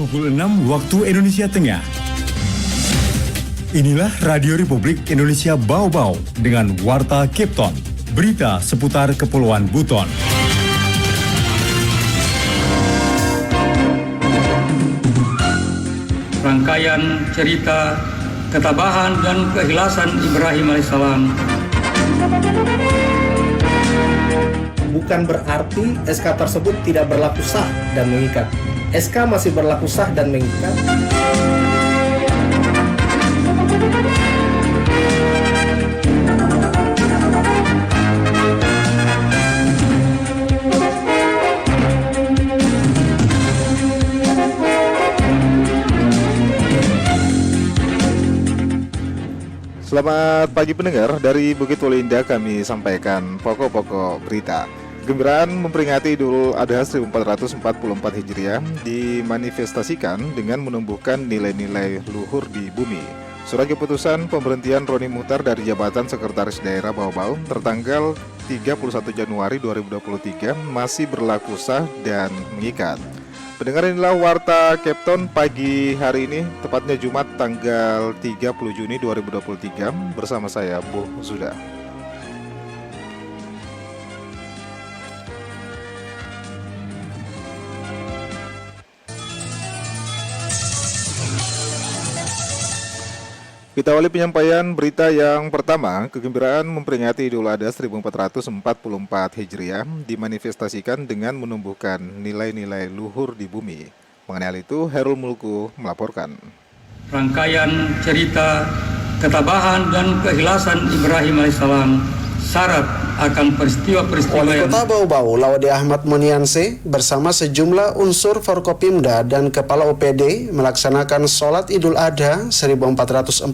Pukul 6 waktu Indonesia Tengah. Inilah Radio Republik Indonesia Bau-Bau dengan Warta Kepton. Berita seputar Kepulauan Buton. Rangkaian cerita ketabahan dan keikhlasan Ibrahim alaihissalam. Bukan berarti SK tersebut tidak berlaku sah dan mengikat. SK masih berlaku sah dan mengikat. Selamat pagi pendengar, dari Bukit Wali Indah kami sampaikan pokok-pokok berita. Gembiraan memperingati Idul Adha 1444 Hijriah dimanifestasikan dengan menumbuhkan nilai-nilai luhur di bumi. Surat keputusan pemberhentian Roni Muhtar dari jabatan Sekretaris Daerah Bau-Bau tertanggal 31 Januari 2023 masih berlaku sah dan mengikat. Pendengar, inilah Warta Kepton pagi hari ini, tepatnya Jumat tanggal 30 Juni 2023 bersama saya, Bu Zuda. Kita awali penyampaian berita yang pertama. Kegembiraan memperingati Idul Adha 1444 Hijriah dimanifestasikan dengan menumbuhkan nilai-nilai luhur di bumi. Mengenai hal itu, Herul Mulku melaporkan. Rangkaian cerita ketabahan dan keikhlasan Ibrahim alaihissalam syarat akan peristiwa-peristiwa Wali yang Kota Bau-Bau, Laude Ahmad Munianse, bersama sejumlah unsur Forkopimda dan Kepala OPD melaksanakan sholat Idul Adha 1444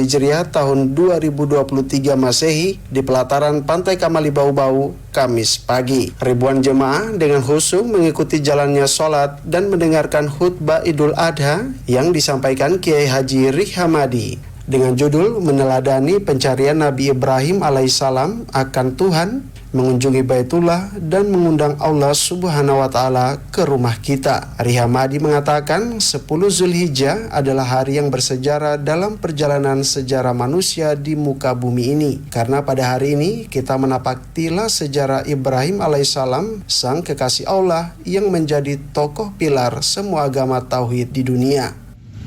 Hijriah tahun 2023 Masehi di pelataran Pantai Kamali Bau-Bau, Kamis pagi. Ribuan jemaah dengan khusyuk mengikuti jalannya sholat dan mendengarkan khutbah Idul Adha yang disampaikan Kiai Haji Rih Hamadi. Dengan judul meneladani pencarian Nabi Ibrahim alaihissalam akan Tuhan, mengunjungi Baitullah dan mengundang Allah Subhanahu wa Ta'ala ke rumah kita. Rihamadi mengatakan 10 Zulhijjah adalah hari yang bersejarah dalam perjalanan sejarah manusia di muka bumi ini, karena pada hari ini kita menapaktilah sejarah Ibrahim alaihissalam, sang kekasih Allah yang menjadi tokoh pilar semua agama tauhid di dunia.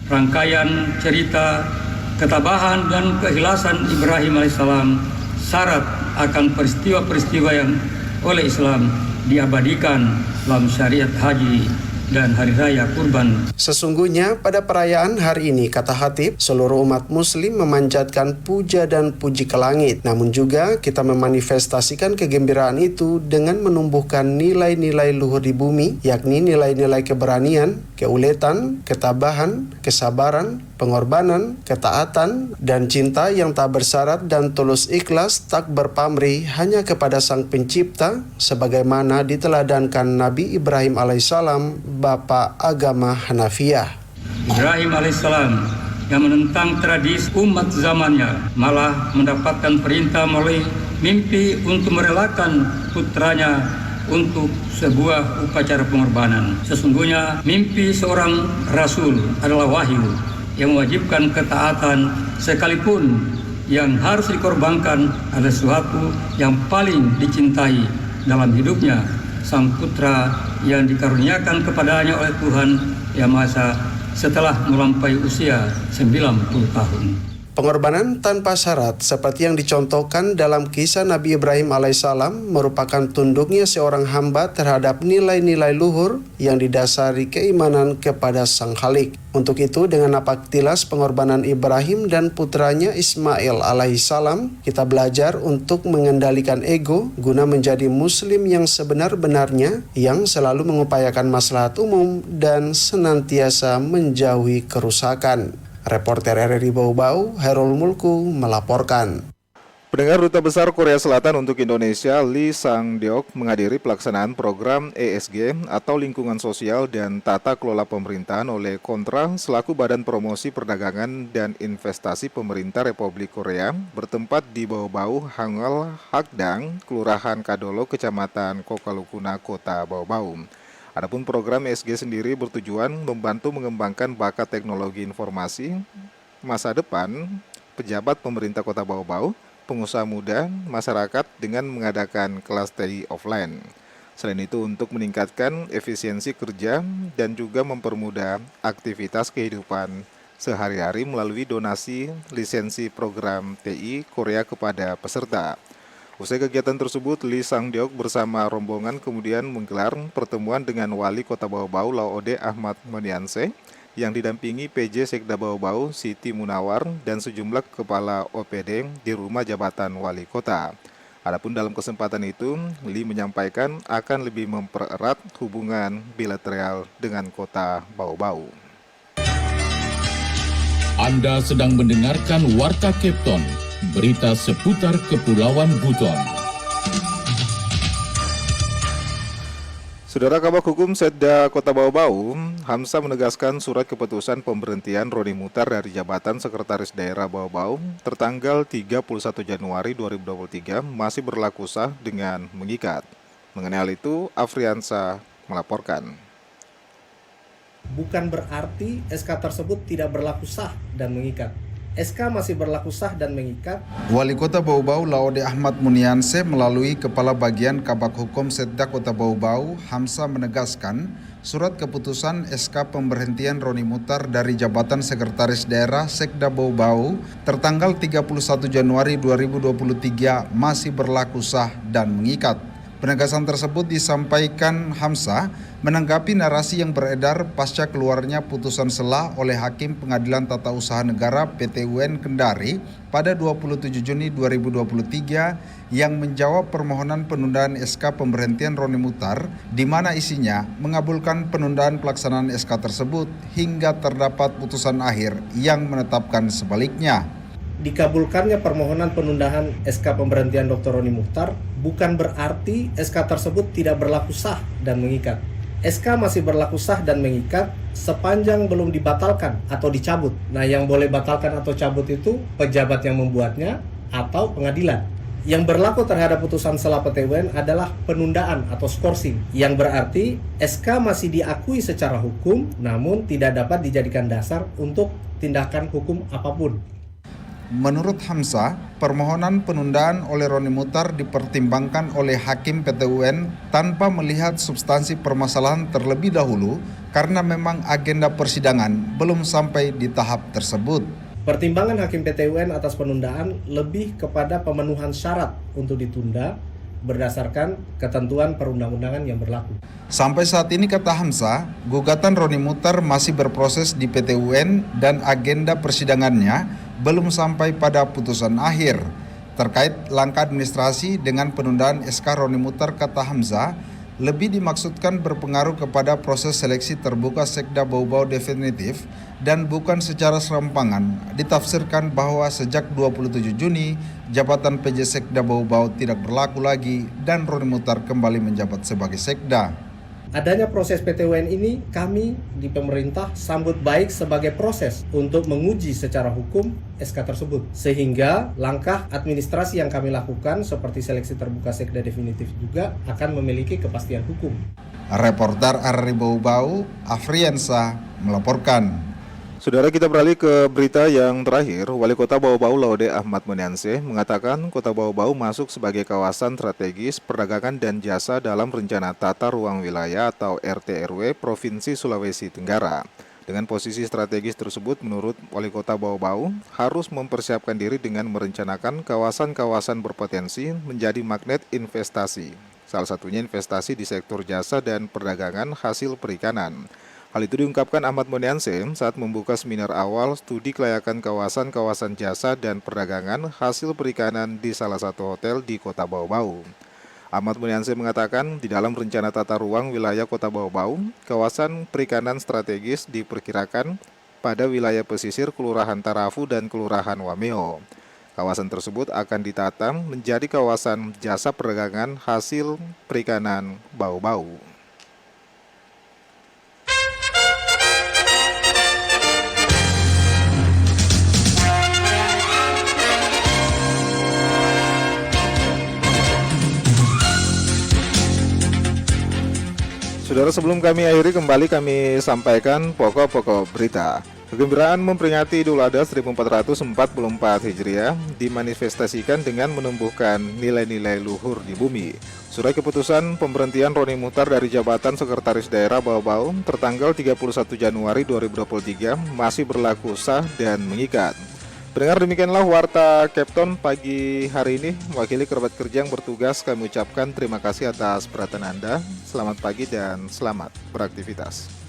rangkaian cerita ketabahan dan keikhlasan Ibrahim alaihissalam syarat akan peristiwa-peristiwa yang oleh Islam diabadikan dalam syariat haji dan hari raya kurban. Sesungguhnya pada perayaan hari ini, kata Khatib, seluruh umat muslim memanjatkan puja dan puji ke langit. Namun juga kita memanifestasikan kegembiraan itu dengan menumbuhkan nilai-nilai luhur di bumi, yakni nilai-nilai keberanian, keuletan, ketabahan, kesabaran, pengorbanan, ketaatan, dan cinta yang tak bersyarat dan tulus ikhlas tak berpamrih hanya kepada Sang Pencipta, sebagaimana diteladankan Nabi Ibrahim alaihissalam, Bapa agama Hanafiyah. Ibrahim alaihissalam yang menentang tradisi umat zamannya malah mendapatkan perintah melalui mimpi untuk merelakan putranya untuk sebuah upacara pengorbanan. Sesungguhnya mimpi seorang rasul adalah wahyu yang mewajibkan ketaatan, sekalipun yang harus dikorbankan adalah sesuatu yang paling dicintai dalam hidupnya, sang putra yang dikaruniakan kepadanya oleh Tuhan Yang Maha Esa setelah melampaui usia 90 tahun. Pengorbanan tanpa syarat seperti yang dicontohkan dalam kisah Nabi Ibrahim alaihissalam merupakan tunduknya seorang hamba terhadap nilai-nilai luhur yang didasari keimanan kepada Sang Khalik. Untuk itu, dengan napaktilas pengorbanan Ibrahim dan putranya Ismail alaihissalam, kita belajar untuk mengendalikan ego guna menjadi muslim yang sebenar-benarnya, yang selalu mengupayakan maslahat umum dan senantiasa menjauhi kerusakan. Reporter RRI Bau-Bau, Herul Mulku melaporkan. Pendengar, Duta Besar Korea Selatan untuk Indonesia Lee Sang-deok menghadiri pelaksanaan program ESG atau Lingkungan Sosial dan Tata Kelola Pemerintahan oleh Kontra selaku Badan Promosi Perdagangan dan Investasi Pemerintah Republik Korea bertempat di Bau-Bau, Hangul Hakdang, Kelurahan Kadolo, Kecamatan Kokalukuna, Kota Bau-Bau. Adapun program ESG sendiri bertujuan membantu mengembangkan bakat teknologi informasi masa depan pejabat pemerintah Kota Bau-Bau, pengusaha muda, masyarakat dengan mengadakan kelas TI offline. Selain itu untuk meningkatkan efisiensi kerja dan juga mempermudah aktivitas kehidupan sehari-hari melalui donasi lisensi program TI Korea kepada peserta. Usai kegiatan tersebut, Lee Sang-deok bersama rombongan kemudian menggelar pertemuan dengan Wali Kota Bau-Bau Laode Ahmad Monianse yang didampingi PJ Sekda Bau-Bau Siti Munawar dan sejumlah kepala OPD di rumah jabatan Wali Kota. Adapun dalam kesempatan itu, Lee menyampaikan akan lebih mempererat hubungan bilateral dengan Kota Bau-Bau. Anda sedang mendengarkan Warta Kepton, berita seputar Kepulauan Buton. Saudara Kabak Hukum Setda Kota Bau-Bau, Hamsa menegaskan surat keputusan pemberhentian Roni Mutar dari jabatan Sekretaris Daerah Bau-Bau tertanggal 31 Januari 2023 masih berlaku sah dengan mengikat. Mengenai hal itu, Afriansa melaporkan. Bukan berarti SK tersebut tidak berlaku sah dan mengikat. SK masih berlaku sah dan mengikat. Wali Kota Bau-Bau Laode Ahmad Munianse melalui Kepala Bagian Kabak Hukum Setda Kota Bau-Bau, Hamsa menegaskan surat keputusan SK pemberhentian Roni Mutar dari jabatan Sekretaris Daerah Sekda Bau-Bau tertanggal 31 Januari 2023 masih berlaku sah dan mengikat. Penegasan tersebut disampaikan Hamsa menanggapi narasi yang beredar pasca keluarnya putusan sela oleh Hakim Pengadilan Tata Usaha Negara PT-UN Kendari pada 27 Juni 2023 yang menjawab permohonan penundaan SK pemberhentian Roni Mutar, di mana isinya mengabulkan penundaan pelaksanaan SK tersebut hingga terdapat putusan akhir yang menetapkan sebaliknya. Dikabulkannya permohonan penundaan SK pemberhentian Dr. Roni Mutar bukan berarti SK tersebut tidak berlaku sah dan mengikat. SK masih berlaku sah dan mengikat sepanjang belum dibatalkan atau dicabut. Nah, yang boleh batalkan atau cabut itu pejabat yang membuatnya atau pengadilan. Yang berlaku terhadap putusan sela PT-UN adalah penundaan atau skorsing, yang berarti SK masih diakui secara hukum namun tidak dapat dijadikan dasar untuk tindakan hukum apapun. Menurut Hamsa, permohonan penundaan oleh Roni Mutar dipertimbangkan oleh Hakim PT-UN tanpa melihat substansi permasalahan terlebih dahulu karena memang agenda persidangan belum sampai di tahap tersebut. Pertimbangan Hakim PT-UN atas penundaan lebih kepada pemenuhan syarat untuk ditunda berdasarkan ketentuan perundang-undangan yang berlaku. Sampai saat ini, kata Hamsa, gugatan Roni Mutar masih berproses di PT-UN dan agenda persidangannya belum sampai pada putusan akhir. Terkait langkah administrasi dengan penundaan SK Roni Mutar, kata Hamza, lebih dimaksudkan berpengaruh kepada proses seleksi terbuka Sekda Bau-Bau definitif dan bukan secara serampangan. Ditafsirkan bahwa sejak 27 Juni, jabatan PJ Sekda Bau-Bau tidak berlaku lagi dan Roni Mutar kembali menjabat sebagai Sekda. Adanya proses PT-UN ini kami di pemerintah sambut baik sebagai proses untuk menguji secara hukum SK tersebut. Sehingga langkah administrasi yang kami lakukan seperti seleksi terbuka Sekda definitif juga akan memiliki kepastian hukum. Reporter RRI Bau-Bau, Afriansa melaporkan. Saudara, kita beralih ke berita yang terakhir. Wali Kota Bau-Bau Laode Ahmad Monianse mengatakan Kota Bau-Bau masuk sebagai kawasan strategis perdagangan dan jasa dalam rencana tata ruang wilayah atau RT/RW Provinsi Sulawesi Tenggara. Dengan posisi strategis tersebut, menurut Wali Kota Bau-Bau harus mempersiapkan diri dengan merencanakan kawasan-kawasan berpotensi menjadi magnet investasi. Salah satunya investasi di sektor jasa dan perdagangan hasil perikanan. Hal itu diungkapkan Ahmad Monianse saat membuka seminar awal studi kelayakan kawasan-kawasan jasa dan perdagangan hasil perikanan di salah satu hotel di Kota Bau-Bau. Ahmad Monianse mengatakan di dalam rencana tata ruang wilayah Kota Bau-Bau, kawasan perikanan strategis diperkirakan pada wilayah pesisir Kelurahan Tarafu dan Kelurahan Wameo. Kawasan tersebut akan ditata menjadi kawasan jasa perdagangan hasil perikanan Bau-Bau. Saudara, sebelum kami akhiri, kembali kami sampaikan pokok-pokok berita. Kegembiraan memperingati Idul Adha 1444 Hijriah dimanifestasikan dengan menumbuhkan nilai-nilai luhur di bumi. Surat keputusan pemberhentian Roni Muchtar dari jabatan Sekretaris Daerah Bau-Bau tertanggal 31 Januari 2023 masih berlaku sah dan mengikat. Pendengar, demikianlah Warta Kepton pagi hari ini. Mewakili kerabat kerja yang bertugas, kami ucapkan terima kasih atas perhatian Anda. Selamat pagi dan selamat beraktivitas.